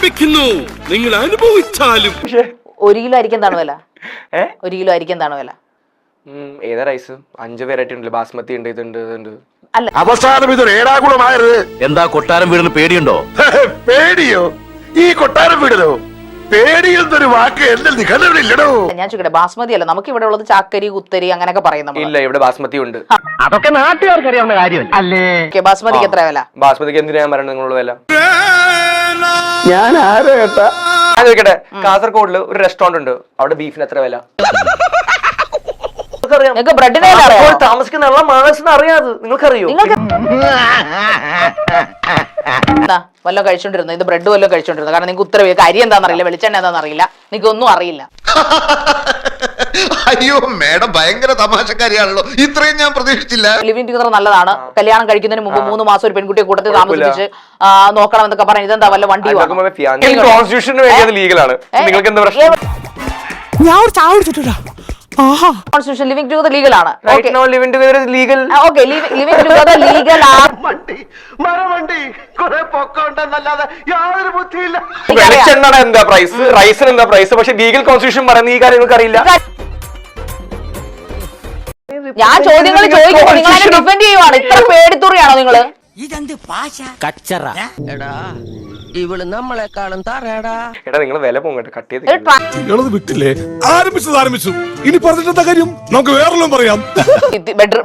ആരംഭിക്കുന്നു. നിങ്ങൾ അനുഭവിച്ചാലും. 1 കിലോ അരിക്ക് എന്താണ് വില? 1 കിലോ അരിക്ക് എന്താണ് വില? ഏതാ റൈസ്? 5 വെറൈറ്റി ഉണ്ടല്ലോ. ബാസ്മതി ഉണ്ട്, ഇതുണ്ട്. അല്ല, അവസാനം ഇതൊരു ഏടാകുളമായത്. എന്താ കൊട്ടാരം വീടിന് പേടിയുണ്ടോ? പേടിയോ? ഈ കൊട്ടാരം വീടിനോ? പേടിയെന്നൊരു വാക്ക് എന്നെ നിഘണ്ടനില്ലടോ. ഞാൻ ചോദിക്കട്ടെ, ബാസ്മതി അല്ല, നമുക്ക് ഇവിടെ ഉള്ളത് ചാക്കരി, കുത്തരി അങ്ങനെയൊക്കെ പറയുന്നത്. ഇല്ല, ഇവിടെ ബാസ്മതി ഉണ്ട്. അതൊക്കെ നാട്ടുകാർക്ക് അറിയാവുന്ന കാര്യമല്ല അല്ലേ? ബാസ്മതിക്ക് എത്ര വില? ബാസ്മതിക്ക് എന്തിനാ ഞാൻ പറയുന്നത് നിങ്ങളുടെ വില? ഞാൻ ആരോ കേട്ടാ. ഞാൻ ചോദിക്കട്ടെ, കാസർഗോഡില് ഒരു റെസ്റ്റോറന്റ് ഉണ്ട്, അവിടെ ബീഫിന് എത്ര വില? നിങ്ങൾക്ക് ബ്രെഡിനെ താമസിക്കുന്ന മാനസിന് അറിയാതെ നിങ്ങൾക്കറിയോ? വല്ലതും കഴിച്ചോണ്ടിരുന്നു, ഇത് ബ്രെഡ് വല്ലതും കഴിച്ചോണ്ടിരുന്നു. കാരണം നിങ്ങൾക്ക് ഉത്തരവ് അരി എന്താണെന്നറിയില്ല, വെളിച്ചെണ്ണ എന്താണെന്നറിയില്ല, നിങ്ങൾക്ക് ഒന്നും അറിയില്ല. അയ്യോ മേഡം ഭയങ്കര തമാശക്കാരിയാണല്ലോ, ഇത്രയും ഞാൻ പ്രതീക്ഷിച്ചില്ല. ലിവിംഗ് ടുഗദർ നല്ലതാണ്. കല്യാണം കഴിക്കുന്നതിന് മുമ്പ് 3 മാസം ഒരു പെൺകുട്ടിയെ കൂട്ടത്തിൽ താമസിപ്പിച്ച് നോക്കണം എന്നൊക്കെ പറഞ്ഞു. ഇതെന്താ വല്ല വണ്ടി കോൺസ്റ്റിറ്റ്യൂഷന് വേണ്ടി ലീഗലാണ്. നിങ്ങൾക്ക് എന്താ പ്രശ്നം? കോൺസ്റ്റിറ്റ്യൂഷൻ ലിവിംഗ് ടുഗദർ ലീഗൽ ആണ്. Living together legal. Okay, living together legal വെളിച്ചെണ്ണയുടെ എന്താ പ്രൈസ്, റൈസിന് എന്താ പ്രൈസ്, പക്ഷെ ലീഗൽ കോൺസ്റ്റിറ്റ്യൂഷൻ പറയുന്ന ഈ കാര്യങ്ങൾക്ക് അറിയില്ല. ഞാൻ ചോദ്യങ്ങൾ ചോദിക്കുമ്പോൾ നിങ്ങൾ അതിനെ ഡിഫെൻഡ് ചെയ്യുവാണ്. ഇത്ര പേടിത്തുറിയാണോ നിങ്ങള്? ഇവള് നമ്മളെക്കാളും തറയടാ. എടാ നിങ്ങൾ വില പോങ്ങട്ടെ, കട്ട് ചെയ്ത് വിട്ടില്ലേ? ആരംഭിച്ചു. ഇനി പറഞ്ഞിട്ടെന്താ കാര്യം? നമുക്ക് വേറെല്ലാം പറയാം.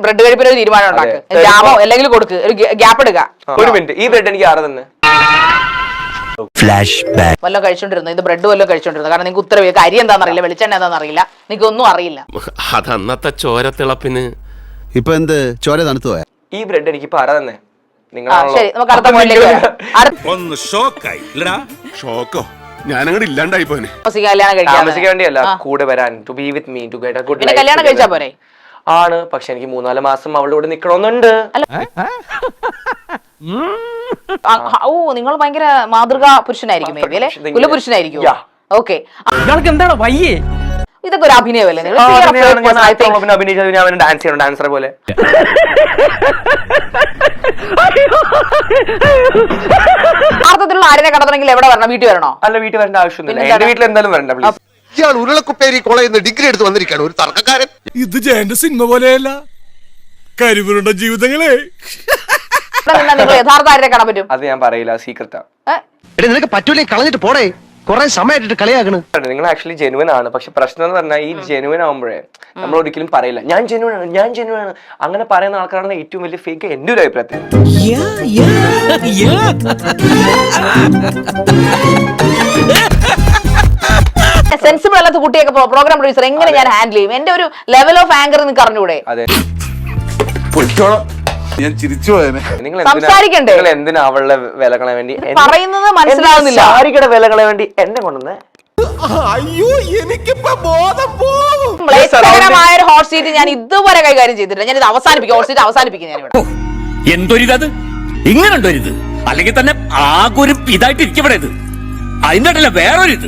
ബ്രെഡ് കഴിപ്പിന് ഒരു തീരുമാനം ഉണ്ടാക്ക്. ജാമോ അല്ലെങ്കിൽ കൊടുക്ക്, ഒരു ഗ്യാപ്പ് എടുക്കുക. ഒരു മിനിറ്റ്, ഈ ബ്രെഡ് എനിക്ക് ആരെ തന്നെ? വല്ലതും കഴിച്ചോണ്ടിരുന്നു, ഇത് ബ്രെഡ് വല്ലതും കഴിച്ചോണ്ടിരുന്നു. കാരണം നിങ്ങൾക്ക് ഉത്തരവ് അരി എന്താണെന്നറിയില്ല, വെളിച്ചെണ്ണ എന്താണെന്നറിയില്ല, നിങ്ങൾക്ക് ഒന്നും അറിയില്ല. അതന്നത്തെ ചോരത്തിളപ്പിന് ഇപ്പൊ എന്ത് ചോര തണുത്തു പോയാ? ഈ ബ്രെഡ് എനിക്ക് ഇപ്പൊ ആരാ തന്നെ? ശരി, നമുക്ക് അടുത്ത പോയിന്റിലേക്ക് ഒന്ന് ഷോക്കായി. ഷോക്കോ? ഞാനങ്ങോട്ട് ഇല്ലാണ്ടായി പോനെ. താമസിക്കാൻ വേണ്ടിയല്ല, കൂടെ വരാൻ, to be with me, to get a good life. കല്യാണം കഴിച്ചാ പോരെ? ആണ്, പക്ഷെ എനിക്ക് 3-4 മാസം അവളുടെ കൂടെ നിക്കണമെന്നുണ്ട്. ഓ, നിങ്ങൾ ഭയങ്കര മാതൃകാ പുരുഷനായിരിക്കും, അല്ലെ? കുലപുരുഷനായിരിക്കും. ഓക്കെ, എന്താണ് വയ്യേ? ഇതൊക്കെ ഒരു അഭിനയമല്ലേ? ഡാൻസറെ പോലെ. അർത്ഥത്തിലുള്ള ആരിനെ കണ്ടെത്തണമെങ്കിൽ എവിടെ വരണം? വീട്ടിൽ വരണോ? അല്ല, വീട്ടിൽ വരേണ്ട ആവശ്യമൊന്നുമില്ല. എന്റെ വീട്ടിൽ എന്തായാലും വരണ്ട. ഇയാൾ ഉരുളക്കുപ്പേരി കോളേജിൽ നിന്ന് ഡിഗ്രി എടുത്ത് വന്നിരിക്കുകയാണ്, ഒരു തർക്കക്കാരൻ. ഇത് ജയന്റെ സിനിമ പോലെയല്ല, കരിവരുണ്ട ജീവിതങ്ങളെ. നിങ്ങൾ യഥാർത്ഥ ആരിനെ കാണാൻ പറ്റും? അത് ഞാൻ പറയില്ല, സീക്രട്ടാ. നിനക്ക് പറ്റൂലേ, കളഞ്ഞിട്ട് പോടേ. കൊറേ സമയമായിട്ട് കളിയാക്കണ്. നിങ്ങൾ ആക്ച്വലി ജെനുവൻ ആണ്, പക്ഷെ പ്രശ്നം എന്ന് പറഞ്ഞാൽ ഈ ജെനുവൻ ആവുമ്പോഴേ നമ്മൾ ഒരിക്കലും പറയില്ല ഞാൻ ജെനുവൻ ആണ്. അങ്ങനെ പറയുന്ന ആൾക്കാരാണ് ഏറ്റവും വലിയ ഫേക്ക്, എന്റെ ഒരു അഭിപ്രായത്തിൽ. സെൻസിബിൾ അല്ലാത്ത കുട്ടിയൊക്കെ പ്രോഗ്രാം പ്രൊഡ്യൂസർ എങ്ങനെ ഞാൻ ഹാൻഡിൽ ചെയ്യും? എന്റെ ഒരു ലെവൽ ഓഫ് ആങ്കർ നിങ്ങൾക്ക് അറിഞ്ഞൂടെ? അതെ, ഞാൻ ചിരിച്ചു പോയനെ. സംസാരിക്കണ്ടേ? നിങ്ങൾ എന്തിനാ അവളുടെ വിലകളെ വേണ്ടി പറയുന്നത് മനസ്സിലാവുന്നില്ല. സാരിക്കയുടെ വിലകളെ വേണ്ടി എന്നെ കൊണ്ടുവന്നേ? അയ്യോ, എനിക്കിപ്പോ ബോധം പോകും. ക്ലേശകരമായ ഒരു ഹോട്ട് സീറ്റ് ഞാൻ ഇതുവരെ കൈകാര്യം ചെയ്തിട്ടില്ല. ഞാൻ ഇത് അവസാനിപ്പിക്കും, ഹോട്ട് സീറ്റ് അവസാനിപ്പിക്കും ഞാൻ ഇവിടെ. എന്തൊരിത് ഇങ്ങനെയുണ്ടൊരിത്, അല്ലെങ്കിൽ തന്നെ ആകൊരു ഇതായിട്ട് ഇരിക്കപ്പെടെ ഇത് അതിന്റെ വേറൊരിത്.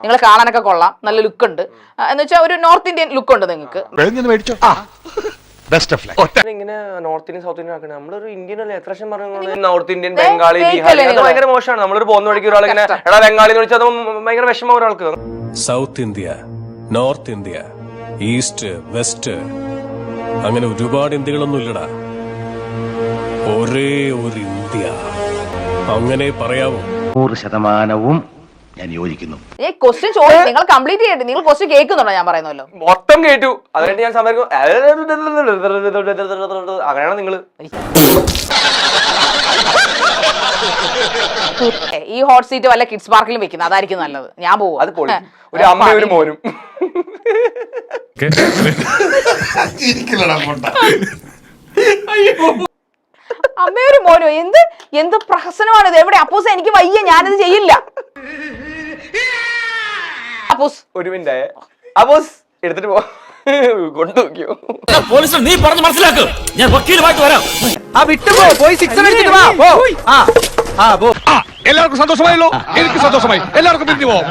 നിങ്ങളെ കാണാനൊക്കെ കൊള്ളാം, നല്ല ലുക്ക് ഉണ്ട്, എന്ന് വെച്ചാൽ ഒരു നോർത്ത് ഇന്ത്യൻ ലുക്ക് ഉണ്ട് നിങ്ങൾക്ക്. ഇങ്ങനെ നോർത്ത് ഇന്ത്യൻ സൗത്ത് ഇന്ത്യൻ ആക്കണേ. നമ്മളൊരു ഇന്ത്യൻ അല്ലേ? എത്ര വർഷം പറഞ്ഞു നോർത്ത് ഇന്ത്യൻ, ബംഗാളി, ബീഹാറി, ഭയങ്കര മോശമാണ്. നമ്മളൊരു പോകുന്ന വഴിക്ക് ഒരാളിങ്ങനെ എടാ ബംഗാളി എന്ന് വിളിച്ചാൽ ഭയങ്കര വിഷമം ഒരാൾക്ക്. South India, north India, east, west, അങ്ങനെ ഒരുപാട് ഇന്ത്യകളൊന്നും ഇല്ലടാ, ഒരേ ഒരു ഇന്ത്യ. അങ്ങനെ പറയാവൂ? 100% ഞാൻ യോജിക്കുന്നു. ക്വസ്റ്റ്യൻ ചോദിച്ചു, നിങ്ങൾ കംപ്ലീറ്റ് ചെയ്യട്ടെ. നിങ്ങൾ ക്വസ്റ്റ്യൻ കേൾക്കുന്നുണ്ടോ? ഞാൻ പറയുന്നല്ലോ മൊത്തം കേട്ടു, അതുകൊണ്ട് ഞാൻ സംസാരിക്കും. അങ്ങനെയാണ് നിങ്ങള് ഈ ഹോട്ട് സീറ്റ് വല്ല കിഡ്സ് പാർക്കിലും വെക്കുന്നത്, അതായിരിക്കും നല്ലത്. ഞാൻ പോവും. അത് പൊളി. ഒരു അമ്മയും ഒരു മോനും. അമ്മയൊരു മോനോ? എന്ത് പ്രഹസനമാണിത്? എവിടെ അപ്പൂസ്? എനിക്ക് വയ്യ, ഞാനിത് ചെയ്യില്ല. അപ്പൂസ് ഒരു മിനിറ്റ്, അപ്പൂസ് എടുത്തിട്ട് പോ, കൊണ്ടുനോക്കിയോ? പോലീസ് നീ പറഞ്ഞ് മനസ്സിലാക്കും, ഞാൻ വക്കീലുമായിട്ട് വരാം. പോയി 6 അടിച്ചിട്ട് വാ. എല്ലാവർക്കും സന്തോഷമായല്ലോ? എനിക്ക് സന്തോഷമായി. എല്ലാവർക്കും പിരിഞ്ഞു പോവാം.